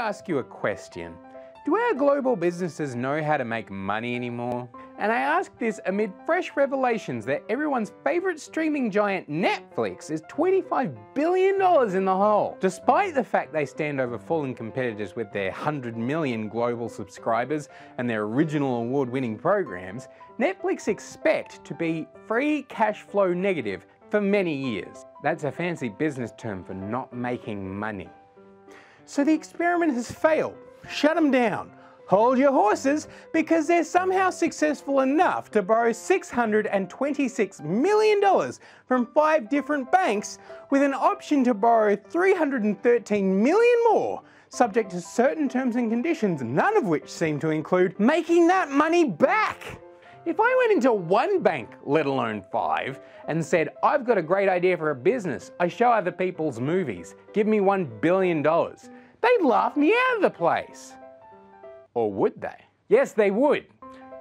ask you a question. Do our global businesses know how to make money anymore? And I ask this amid fresh revelations that everyone's favourite streaming giant Netflix is $25 billion in the hole. Despite the fact they stand over fallen competitors with their 100 million global subscribers and their original award-winning programs, Netflix expect to be free cash flow negative for many years. That's a fancy business term for not making money. So the experiment has failed. Shut them down. Hold your horses, because they're somehow successful enough to borrow $626 million from 5 different banks with an option to borrow $313 million more, subject to certain terms and conditions, none of which seem to include making that money back. If I went into one bank, let alone 5, and said, I've got a great idea for a business, I show other people's movies, give me $1 billion, they'd laugh me out of the place. Or would they? Yes, they would.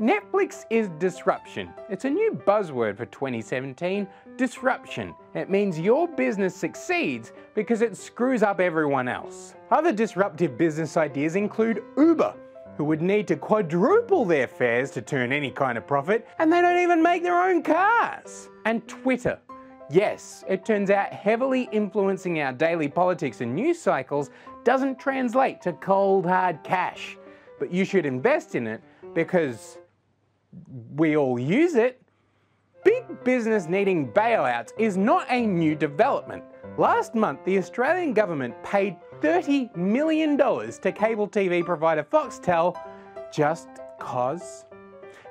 Netflix is disruption. It's a new buzzword for 2017, disruption. It means your business succeeds because it screws up everyone else. Other disruptive business ideas include Uber, who would need to quadruple their fares to turn any kind of profit, and they don't even make their own cars. And Twitter. Yes, it turns out heavily influencing our daily politics and news cycles doesn't translate to cold hard cash. But you should invest in it because we all use it. Big business needing bailouts is not a new development. Last month, the Australian government paid $30 million to cable TV provider Foxtel just cause.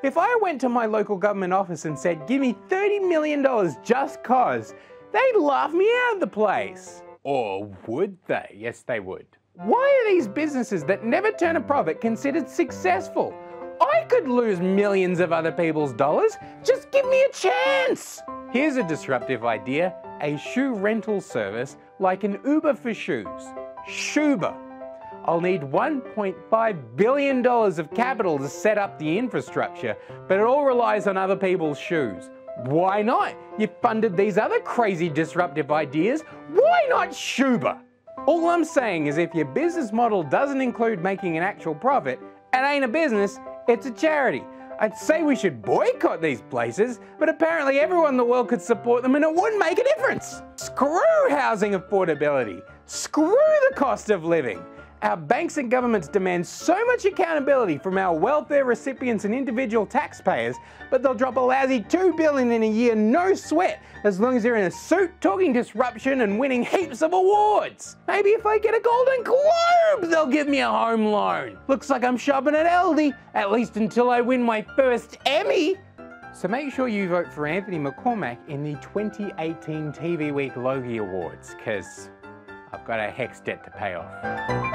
If I went to my local government office and said, give me $30 million just cause, they'd laugh me out of the place. Or would they? Yes, they would. Why are these businesses that never turn a profit considered successful? I could lose millions of other people's dollars. Just give me a chance. Here's a disruptive idea, a shoe rental service like an Uber for shoes. Shuba. I'll need $1.5 billion of capital to set up the infrastructure, but it all relies on other people's shoes. Why not? You funded these other crazy disruptive ideas. Why not Shuba? All I'm saying is if your business model doesn't include making an actual profit, it ain't a business, it's a charity. I'd say we should boycott these places, but apparently everyone in the world could support them and it wouldn't make a difference. Screw housing affordability. Screw the cost of living. Our banks and governments demand so much accountability from our welfare recipients and individual taxpayers, but they'll drop a lousy $2 billion in a year, no sweat, as long as they're in a suit talking disruption and winning heaps of awards. Maybe if I get a Golden Globe, they'll give me a home loan. Looks like I'm shopping at Aldi, at least until I win my first Emmy. So make sure you vote for Anthony McCormack in the 2018 TV Week Logie Awards, because I've got a HECS debt to pay off.